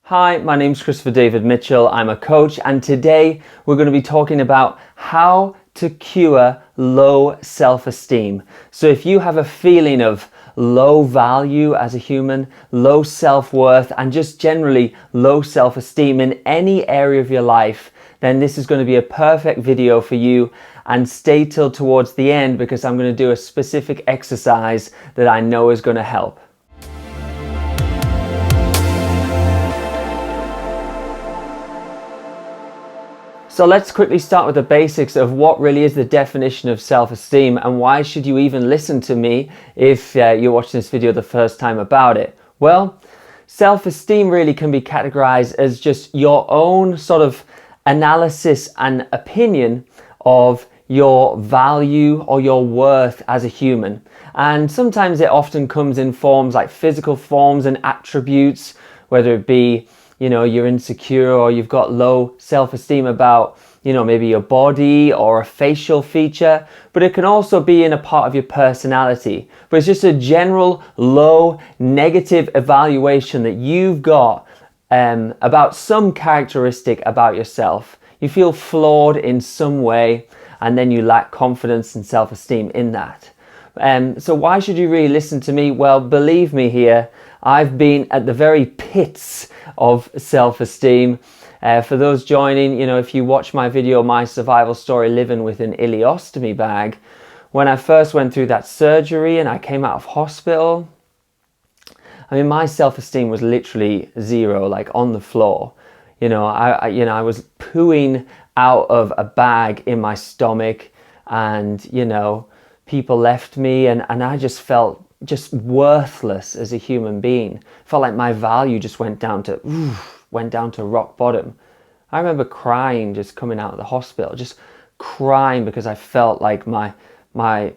Hi, my name's Christopher David Mitchell. I'm a coach, and today we're going to be talking about how to cure low self-esteem. So if you have a feeling of low value as a human, low self-worth, and just generally low self-esteem in any area of your life, then this is going to be a perfect video for you. And stay till towards the end, because I'm going to do a specific exercise that I know is going to help. So let's quickly start with the basics of what really is the definition of self-esteem, and why should you even listen to me if you're watching this video the first time about it. Well, self-esteem really can be categorized as just your own sort of analysis and opinion of your value or your worth as a human. And sometimes it often comes in forms like physical forms and attributes, whether it be you're insecure or you've got low self-esteem about, maybe your body or a facial feature, but it can also be in a part of your personality. But it's just a general low negative evaluation that you've got about some characteristic about yourself. You feel flawed in some way, and then you lack confidence and self-esteem in that. So why should you really listen to me? Well, believe me here, I've been at the very pits of self-esteem. For those joining, if you watch my video, My Survival Story, Living with an Ileostomy Bag, when I first went through that surgery and I came out of hospital, my self-esteem was literally zero, like on the floor. I was pooing out of a bag in my stomach, and people left me, and I just felt just worthless as a human being. Felt like my value just went down to rock bottom. I remember crying just coming out of the hospital, just crying because I felt like my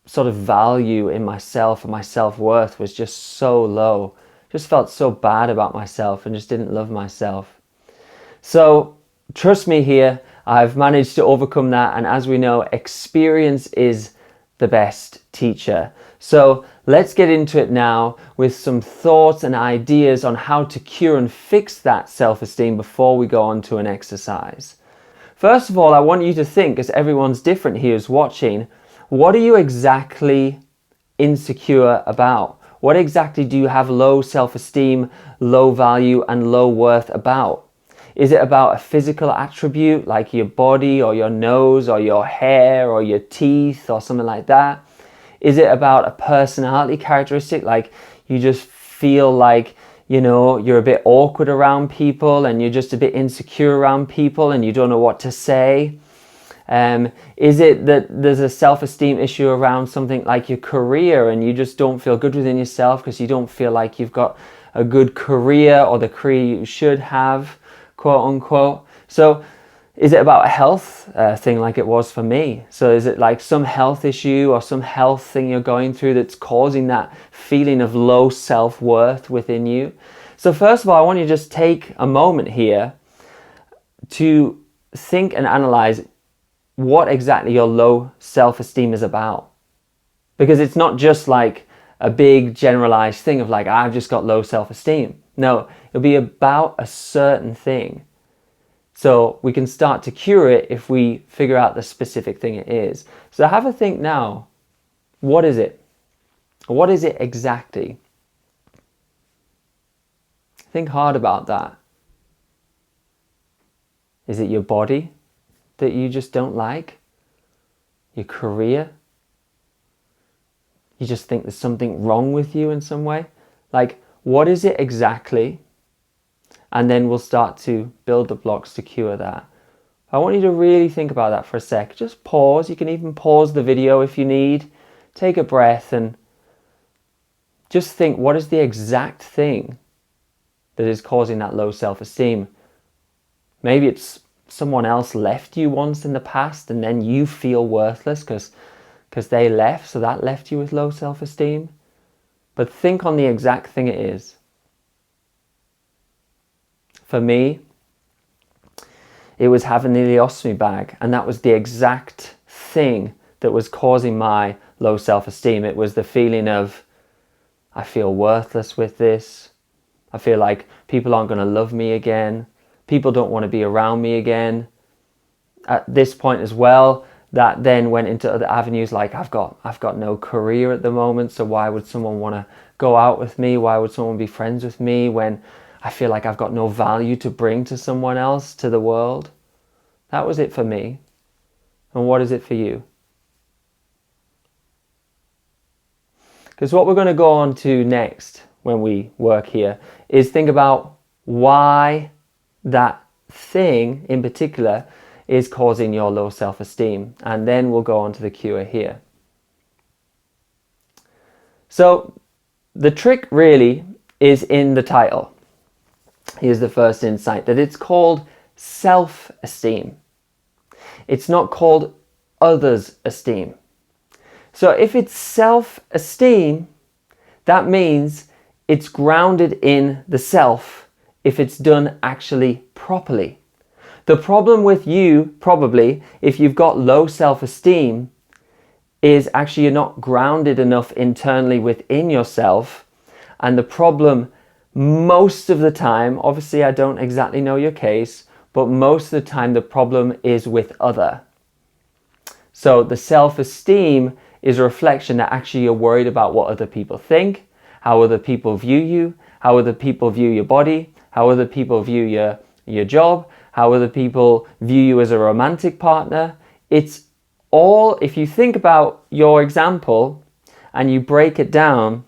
sort of value in myself and my self-worth was just so low. Just felt so bad about myself and just didn't love myself. So trust me here, I've managed to overcome that, and as we know, experience is the best teacher. So let's get into it now with some thoughts and ideas on how to cure and fix that self-esteem before we go on to an exercise. First of all, I want you to think, as everyone's different here who's watching, what are you exactly insecure about? What exactly do you have low self-esteem, low value, and low worth about? Is it about a physical attribute like your body or your nose or your hair or your teeth or something like that? Is it about a personality characteristic, like you just feel like, you're a bit awkward around people and you're just a bit insecure around people and you don't know what to say? Is it that there's a self-esteem issue around something like your career and you just don't feel good within yourself because you don't feel like you've got a good career or the career you should have, quote unquote? So is it about a health thing like it was for me? So is it like some health issue or some health thing you're going through that's causing that feeling of low self-worth within you? So first of all, I want you to just take a moment here to think and analyze what exactly your low self-esteem is about. Because it's not just like a big generalized thing of like, I've just got low self-esteem. No, it'll be about a certain thing. So we can start to cure it if we figure out the specific thing it is. So have a think now. What is it? What is it exactly? Think hard about that. Is it your body that you just don't like? Your career? You just think there's something wrong with you in some way? Like, what is it exactly? And then we'll start to build the blocks to cure that. I want you to really think about that for a sec. Just pause. You can even pause the video if you need. Take a breath and just think, what is the exact thing that is causing that low self-esteem? Maybe it's someone else left you once in the past and then you feel worthless because they left, so that left you with low self-esteem. But think on the exact thing it is. For me, it was having the ileostomy bag, and that was the exact thing that was causing my low self-esteem. It was the feeling of, I feel worthless with this. I feel like people aren't going to love me again. People don't want to be around me again. At this point as well, that then went into other avenues, like I've got no career at the moment, so why would someone want to go out with me? Why would someone be friends with me when I feel like I've got no value to bring to someone else, to the world? That was it for me. And what is it for you? Because what we're going to go on to next when we work here is think about why that thing in particular is causing your low self-esteem. And then we'll go on to the cure here. So the trick really is in the title. Here's the first insight, that it's called self-esteem. It's not called others' esteem. So if it's self-esteem, that means it's grounded in the self if it's done actually properly. The problem with you, probably, if you've got low self-esteem, is actually you're not grounded enough internally within yourself. And the problem most of the time, obviously I don't exactly know your case, but most of the time the problem is with other. So the self-esteem is a reflection that actually you're worried about what other people think, how other people view you, how other people view your body, how other people view your job, how other people view you as a romantic partner. It's all, if you think about your example and you break it down,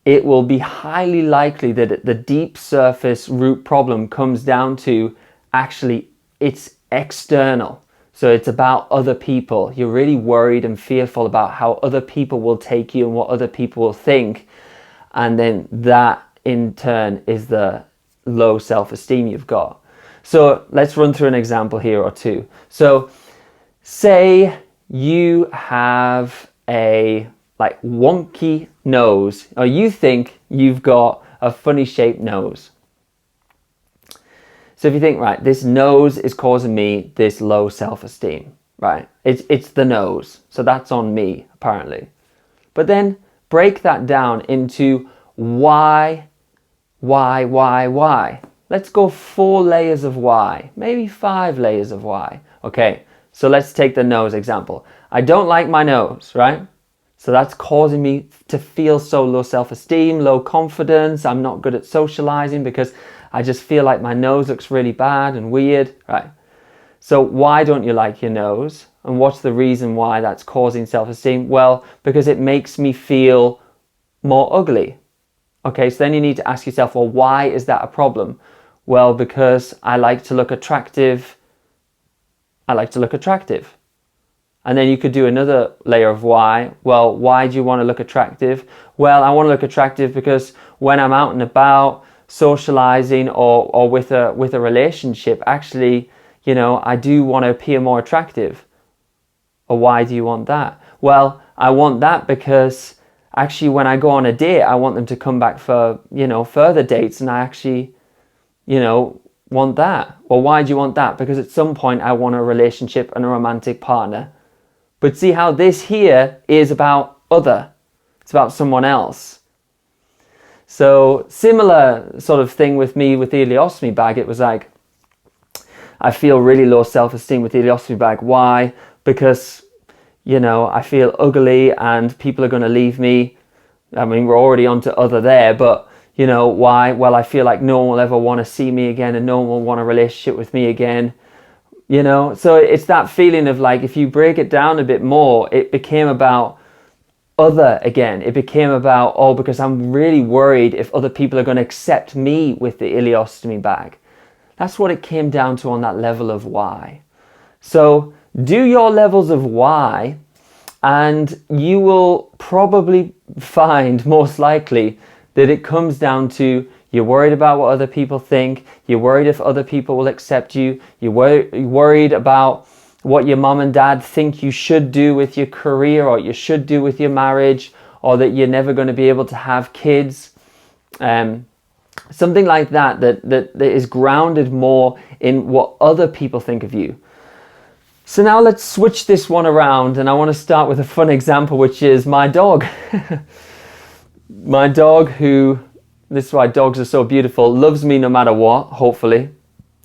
it will be highly likely that the deep surface root problem comes down to actually it's external. So it's about other people. You're really worried and fearful about how other people will take you and what other people will think. And then that in turn is the low self-esteem you've got. So let's run through an example here or two. So say you have a like wonky nose, or you think you've got a funny shaped nose. So if you think, right, this nose is causing me this low self-esteem, right? It's the nose. So that's on me, apparently. But then break that down into why. Let's go 4 layers of why, maybe 5 layers of why. Okay, so let's take the nose example. I don't like my nose, right? So that's causing me to feel so low self-esteem, low confidence. I'm not good at socializing because I just feel like my nose looks really bad and weird, right? So why don't you like your nose? And what's the reason why that's causing self-esteem? Well, because it makes me feel more ugly. Okay, so then you need to ask yourself, well, why is that a problem? Well, because I like to look attractive. I like to look attractive. And then you could do another layer of why. Well, why do you want to look attractive? Well, I want to look attractive because when I'm out and about, socializing or with a relationship, actually, you know, I do want to appear more attractive. Or why do you want that? Well, I want that because actually when I go on a date, I want them to come back for, you know, further dates, and I actually, you know, want that. Well, why do you want that? Because at some point I want a relationship and a romantic partner. But see how this here is about other. It's about someone else. So similar sort of thing with me with the ileostomy bag. It was like, I feel really low self-esteem with the ileostomy bag. Why? Because, you know, I feel ugly and people are going to leave me. I mean, we're already onto other there, but, you know, why? Well, I feel like no one will ever want to see me again and no one will want a relationship with me again. You know, so it's that feeling of like, if you break it down a bit more, it became about other again. It became about, oh, because I'm really worried if other people are going to accept me with the ileostomy bag. That's what it came down to on that level of why. So do your levels of why, and you will probably find most likely that it comes down to you're worried about what other people think. You're worried if other people will accept you. You're worried about what your mom and dad think you should do with your career or you should do with your marriage, or that you're never going to be able to have kids. Something like that is grounded more in what other people think of you. So now let's switch this one around, and I want to start with a fun example, which is my dog. My dog, who This is why dogs are so beautiful. Loves me no matter what, hopefully.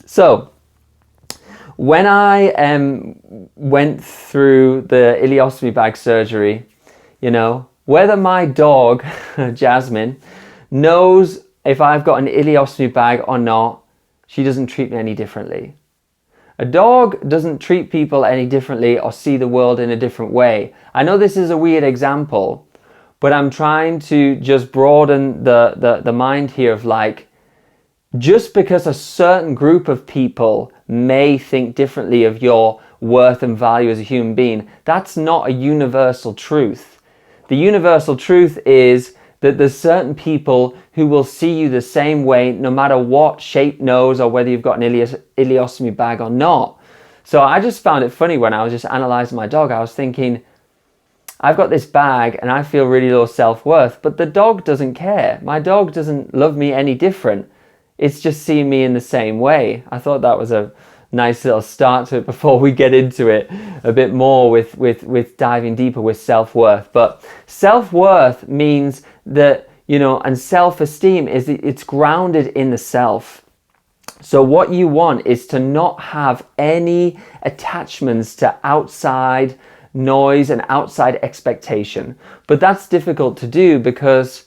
So, when I went through the ileostomy bag surgery, you know, whether my dog, Jasmine, knows if I've got an ileostomy bag or not, she doesn't treat me any differently. A dog doesn't treat people any differently or see the world in a different way. I know this is a weird example, but I'm trying to just broaden the mind here of like, just because a certain group of people may think differently of your worth and value as a human being, that's not a universal truth. The universal truth is that there's certain people who will see you the same way no matter what shape, nose, or whether you've got an ileostomy bag or not. So I just found it funny when I was just analysing my dog. I was thinking, I've got this bag and I feel really low self-worth, but the dog doesn't care. My dog doesn't love me any different. It's just seeing me in the same way. I thought that was a nice little start to it before we get into it a bit more with diving deeper with self-worth. But self-worth means that, you know, and self-esteem is it's grounded in the self. So what you want is to not have any attachments to outside noise and outside expectation. But that's difficult to do because,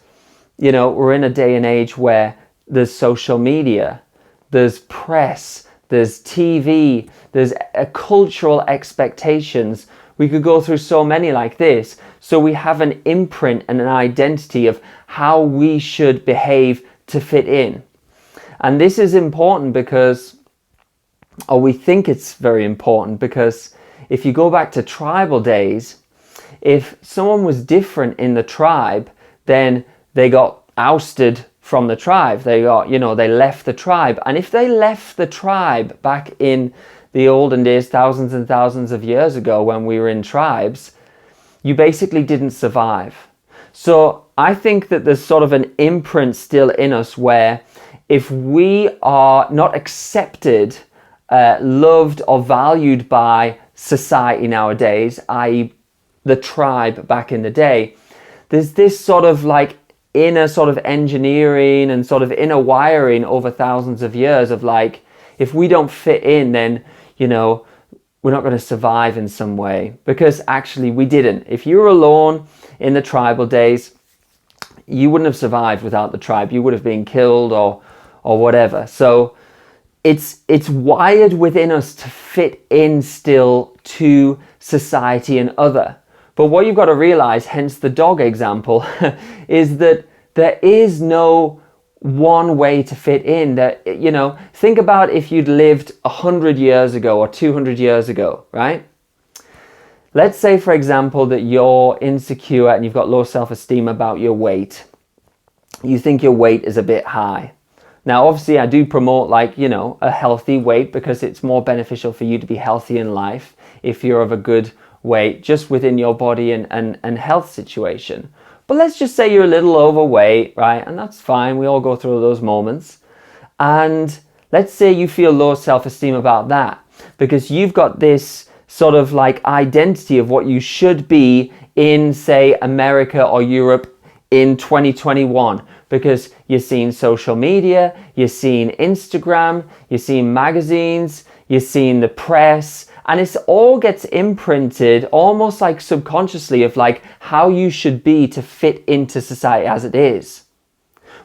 you know, we're in a day and age where there's social media, there's press, there's TV, there's cultural expectations. We could go through so many like this. So we have an imprint and an identity of how we should behave to fit in. And this is important because, or we think it's very important because if you go back to tribal days, if someone was different in the tribe, then they got ousted from the tribe. They got, you know, they left the tribe. And if they left the tribe back in the olden days, thousands and thousands of years ago when we were in tribes, you basically didn't survive. So I think that there's sort of an imprint still in us where if we are not accepted, loved or valued by society nowadays, i.e. the tribe back in the day, there's this sort of like inner sort of engineering and sort of inner wiring over thousands of years of like, if we don't fit in, then, you know, we're not going to survive in some way, because actually we didn't. If you were alone in the tribal days, you wouldn't have survived without the tribe. You would have been killed or whatever. So it's wired within us to fit in still to society and other. But what you've got to realize, hence the dog example, is that there is no one way to fit in. That, you know, think about if you'd lived 100 years ago or 200 years ago, right? Let's say, for example, that you're insecure and you've got low self-esteem about your weight. You think your weight is a bit high. Now, obviously, I do promote, like, you know, a healthy weight because it's more beneficial for you to be healthy in life if you're of a good weight just within your body and health situation. But let's just say you're a little overweight, right? And that's fine. We all go through those moments. And let's say you feel low self-esteem about that because you've got this sort of like identity of what you should be in, say, America or Europe in 2021, because you're seeing social media, you're seeing Instagram, you're seeing magazines, you're seeing the press, and it all gets imprinted almost like subconsciously of like how you should be to fit into society as it is.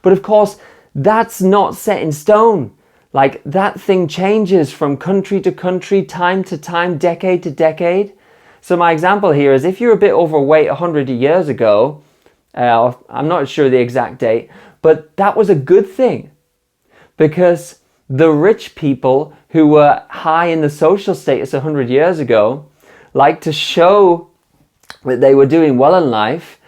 But of course, that's not set in stone. Like, that thing changes from country to country, time to time, decade to decade. So my example here is if you're a bit overweight 100 years ago, I'm not sure the exact date, but that was a good thing, because the rich people who were high in the social status 100 years ago liked to show that they were doing well in life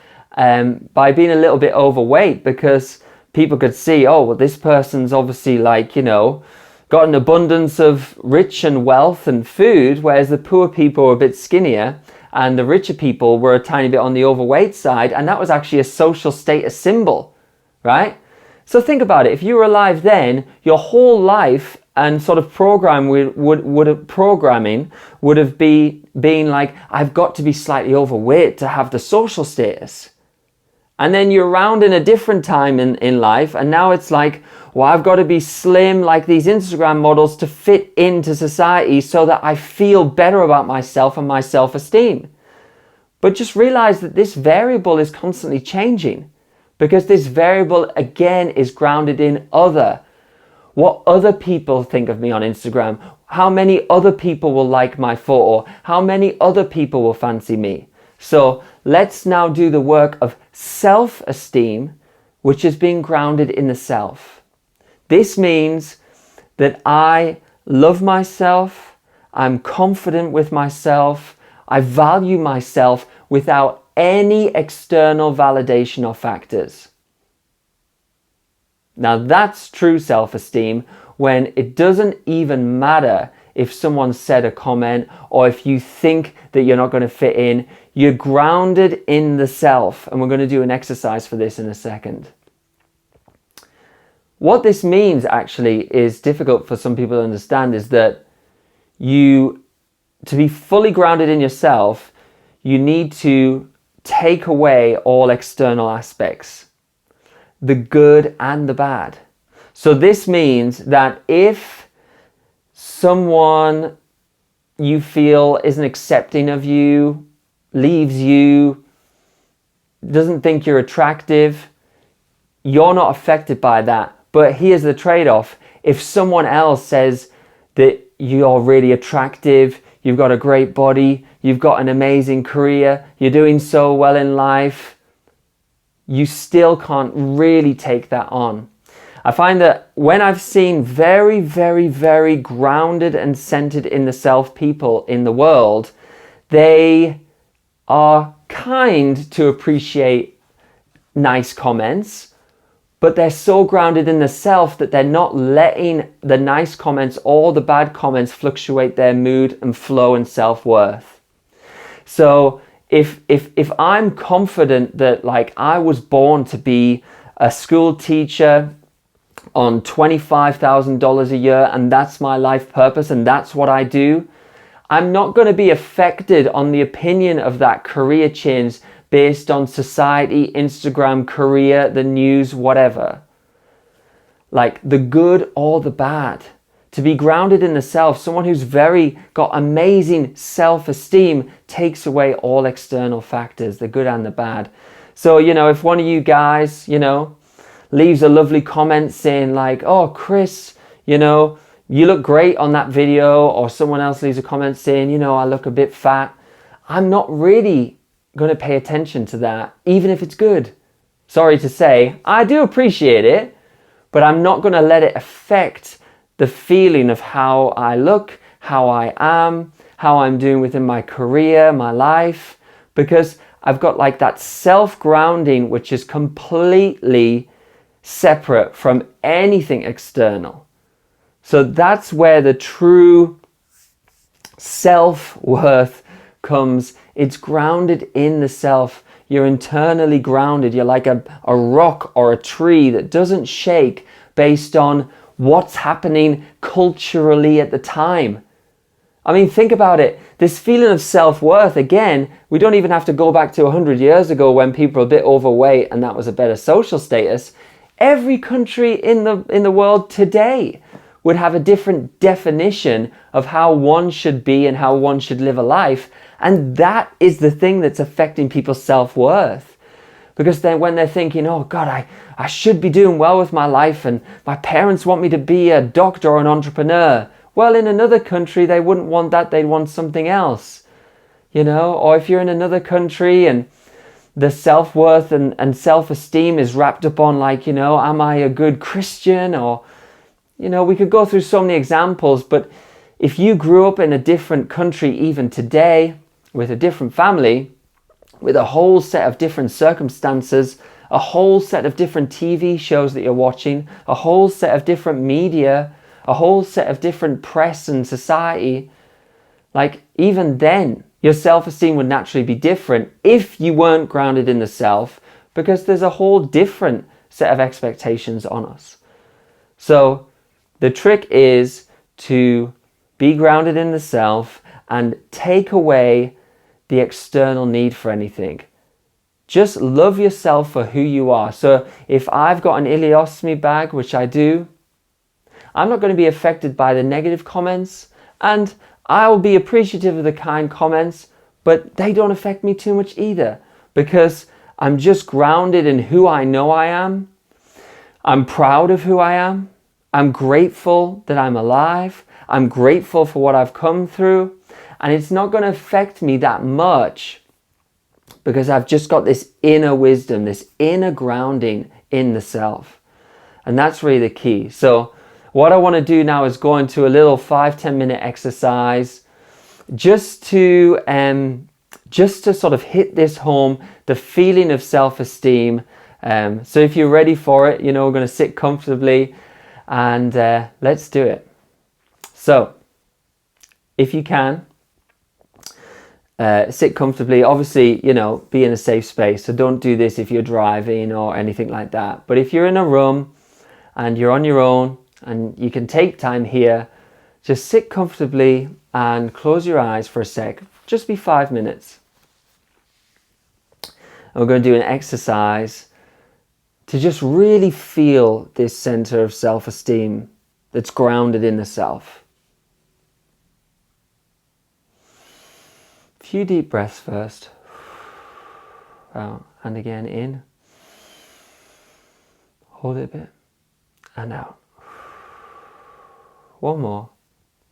by being a little bit overweight, because people could see, oh, well, this person's obviously, like, you know, got an abundance of rich and wealth and food, whereas the poor people were a bit skinnier and the richer people were a tiny bit on the overweight side, and that was actually a social status symbol, right? So think about it. If you were alive then, your whole life and sort of programming would have been like, I've got to be slightly overweight to have the social status. And then you're around in a different time in life, and now it's like, well, I've got to be slim like these Instagram models to fit into society so that I feel better about myself and my self-esteem. But just realize that this variable is constantly changing, because this variable again is grounded in what other people think of me on Instagram, how many other people will like my photo, how many other people will fancy me. So let's now do the work of self-esteem, which is being grounded in the self. This means that I love myself, I'm confident with myself, I value myself without any external validation or factors. Now that's true self-esteem, when it doesn't even matter if someone said a comment or if you think that you're not going to fit in. You're grounded in the self, and we're going to do an exercise for this in a second. What this means actually is difficult for some people to understand, is that to be fully grounded in yourself, you need to take away all external aspects, the good and the bad. So this means that if someone you feel isn't accepting of you, leaves you, doesn't think you're attractive, you're not affected by that. But here's the trade-off. If someone else says that you're really attractive, you've got a great body, you've got an amazing career, you're doing so well in life, you still can't really take that on. I find that when I've seen very, very, very grounded and centered in the self people in the world, they are kind to appreciate nice comments, but they're so grounded in the self that they're not letting the nice comments or the bad comments fluctuate their mood and flow and self-worth. So if I'm confident that, like, I was born to be a school teacher on $25,000 a year and that's my life purpose and that's what I do, I'm not going to be affected on the opinion of that career change based on society, Instagram, career, the news, whatever. Like the good or the bad. To be grounded in the self, someone who's got amazing self-esteem takes away all external factors, the good and the bad. So, if one of you guys, leaves a lovely comment saying like, oh, Chris, you look great on that video, or someone else leaves a comment saying, I look a bit fat, I'm not really going to pay attention to that, even if it's good. Sorry to say, I do appreciate it, but I'm not going to let it affect the feeling of how I look, how I am, how I'm doing within my career, my life, because I've got like that self-grounding, which is completely separate from anything external. So that's where the true self-worth comes. It's grounded in the self. You're internally grounded. You're like a rock or a tree that doesn't shake based on what's happening culturally at the time. I mean, think about it. This feeling of self-worth, again, we don't even have to go back to 100 years ago when people were a bit overweight and that was a better social status. Every country in the world today would have a different definition of how one should be and how one should live a life. And that is the thing that's affecting people's self-worth. Because then when they're thinking, oh God, I should be doing well with my life and my parents want me to be a doctor or an entrepreneur. Well, in another country, they wouldn't want that. They'd want something else, Or if you're in another country and the self-worth and self-esteem is wrapped up on like, am I a good Christian? Or, we could go through so many examples, but if you grew up in a different country even today with a different family, with a whole set of different circumstances, a whole set of different TV shows that you're watching, a whole set of different media, a whole set of different press and society, like even then, your self-esteem would naturally be different if you weren't grounded in the self, because there's a whole different set of expectations on us. So the trick is to be grounded in the self and take away the external need for anything. Just love yourself for who you are. So if I've got an ileostomy bag, which I do, I'm not going to be affected by the negative comments, and I'll be appreciative of the kind comments, but they don't affect me too much either, because I'm just grounded in who I know I am. I'm proud of who I am. I'm grateful that I'm alive. I'm grateful for what I've come through, and it's not going to affect me that much because I've just got this inner wisdom, this inner grounding in the self. And that's really the key. So what I want to do now is go into a little 5-10 minute exercise just to sort of hit this home, the feeling of self-esteem. So if you're ready for it, we're going to sit comfortably and let's do it. So if you can, sit comfortably. Obviously, be in a safe space. So don't do this if you're driving or anything like that. But if you're in a room and you're on your own and you can take time here, just sit comfortably and close your eyes for a sec. Just be 5 minutes. And we're going to do an exercise to just really feel this center of self-esteem that's grounded in the self. A few deep breaths first. Out and again in. Hold it a bit. And out. One more.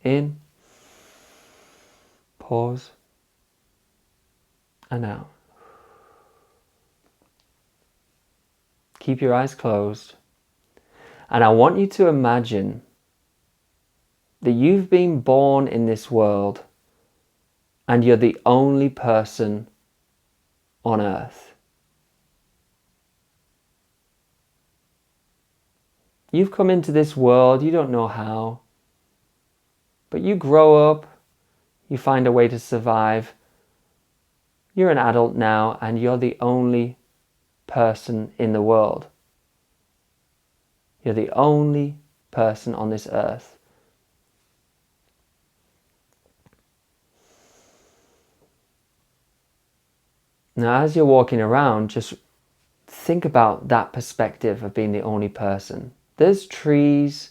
In. Pause. And out. Keep your eyes closed. And I want you to imagine that you've been born in this world and you're the only person on earth. You've come into this world, you don't know how, but you grow up, you find a way to survive. You're an adult now and you're the only person in the world. You're the only person on this earth. Now, as you're walking around, just think about that perspective of being the only person. There's trees,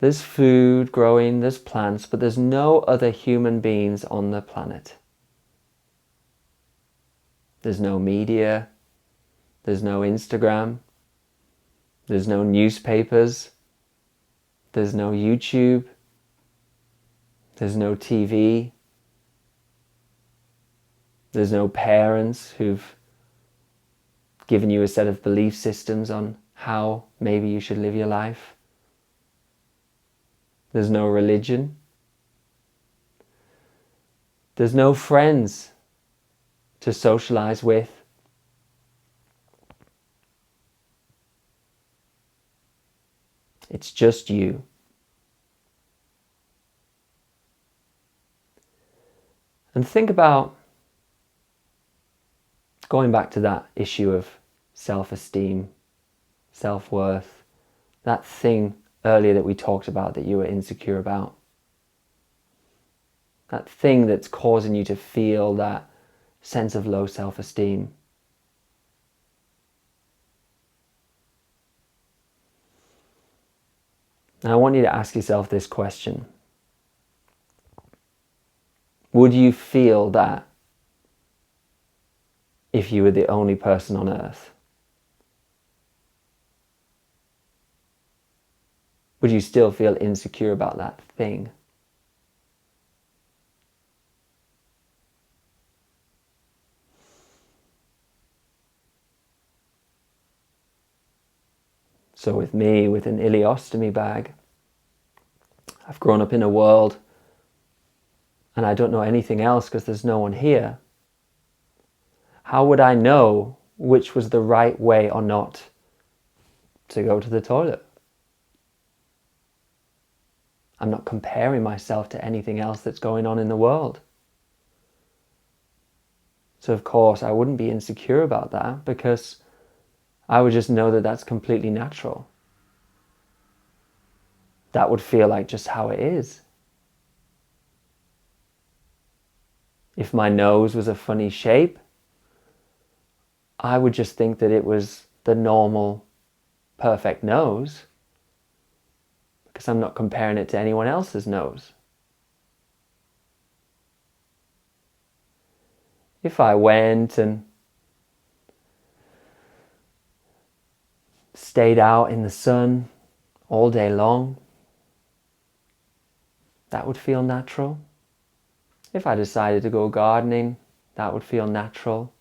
there's food growing, there's plants, but there's no other human beings on the planet. There's no media, there's no Instagram, there's no newspapers, there's no YouTube, there's no TV. There's no parents who've given you a set of belief systems on how maybe you should live your life. There's no religion. There's no friends to socialize with. It's just you. And think about going back to that issue of self-esteem, self-worth, that thing earlier that we talked about that you were insecure about. That thing that's causing you to feel that sense of low self-esteem. Now I want you to ask yourself this question. Would you feel that if you were the only person on earth? Would you still feel insecure about that thing? So with me, with an ileostomy bag, I've grown up in a world and I don't know anything else because there's no one here. How would I know which was the right way or not to go to the toilet? I'm not comparing myself to anything else that's going on in the world. So of course I wouldn't be insecure about that because I would just know that that's completely natural. That would feel like just how it is. If my nose was a funny shape, I would just think that it was the normal, perfect nose, because I'm not comparing it to anyone else's nose. If I went and stayed out in the sun all day long, that would feel natural. If I decided to go gardening, that would feel natural.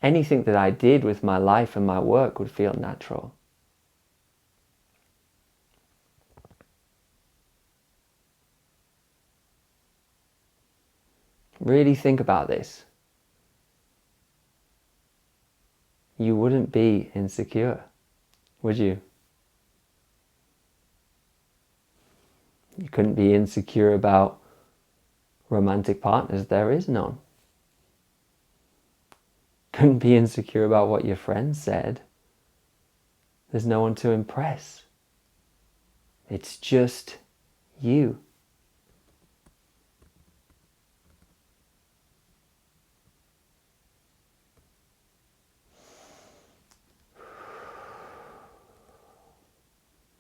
Anything that I did with my life and my work would feel natural. Really think about this. You wouldn't be insecure, would you? You couldn't be insecure about romantic partners. There is none. Couldn't be insecure about what your friends said. There's no one to impress. It's just you.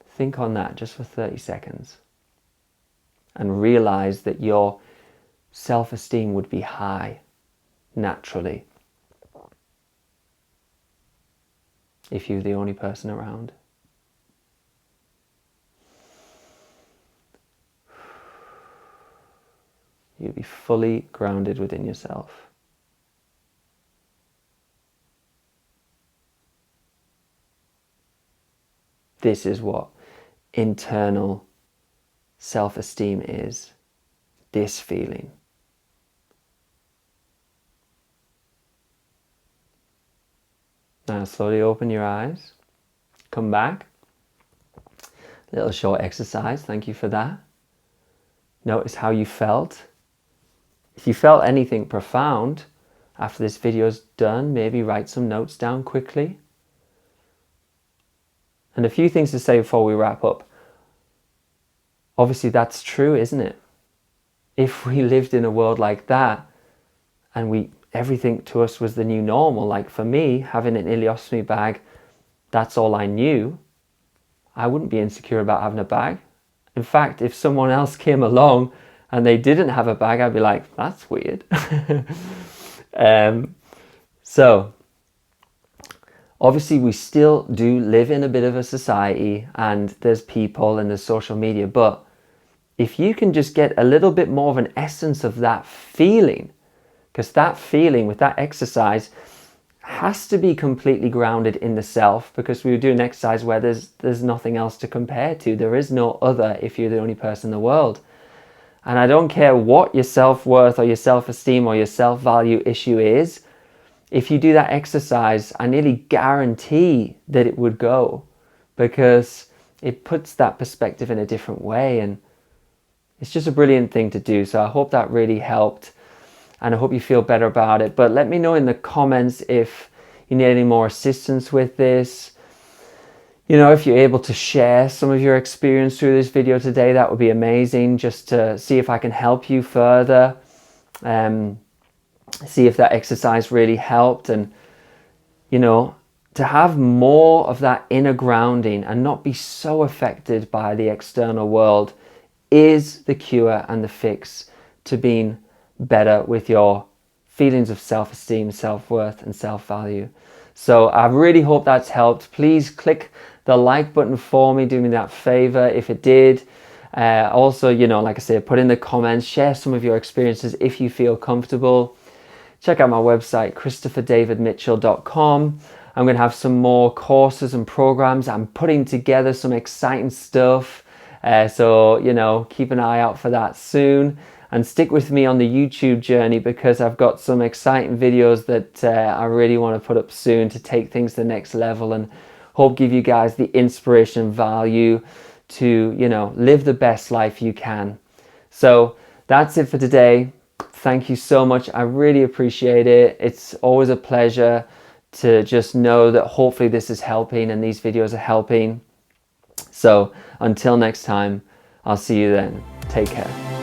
Think on that just for 30 seconds and realize that your self-esteem would be high naturally if you're the only person around. You'd be fully grounded within yourself. This is what internal self-esteem is. This feeling. Now slowly open your eyes. Come back. Little short exercise. Thank you for that. Notice how you felt. If you felt anything profound after this video is done, maybe write some notes down quickly. And a few things to say before we wrap up. Obviously that's true, isn't it? If we lived in a world like that and everything to us was the new normal, like for me, having an ileostomy bag, that's all I knew, I wouldn't be insecure about having a bag. In fact, if someone else came along and they didn't have a bag, I'd be like, that's weird. So obviously we still do live in a bit of a society and there's people and there's social media, but if you can just get a little bit more of an essence of that feeling, because that feeling with that exercise has to be completely grounded in the self, because we do an exercise where there's nothing else to compare to. There is no other if you're the only person in the world. And I don't care what your self-worth or your self-esteem or your self-value issue is, if you do that exercise, I nearly guarantee that it would go, because it puts that perspective in a different way, and it's just a brilliant thing to do. So I hope that really helped, and I hope you feel better about it. But let me know in the comments if you need any more assistance with this. You know, if you're able to share some of your experience through this video today, that would be amazing, just to see if I can help you further. See if that exercise really helped, and you know, to have more of that inner grounding and not be so affected by the external world is the cure and the fix to being better with your feelings of self-esteem, self-worth and self-value. So I really hope that's helped. Please click the like button for me, do me that favor if it did. Also, you know, like I said, put in the comments, share some of your experiences if you feel comfortable. Check out my website, christopherdavidmitchell.com. I'm going to have some more courses and programs. I'm putting together some exciting stuff. So, you know, keep an eye out for that soon. And stick with me on the YouTube journey, because I've got some exciting videos that I really want to put up soon to take things to the next level, and hope give you guys the inspiration and value to, you know, live the best life you can. So that's it for today. Thank you so much. I really appreciate it. It's always a pleasure to just know that hopefully this is helping and these videos are helping. So until next time, I'll see you then. Take care.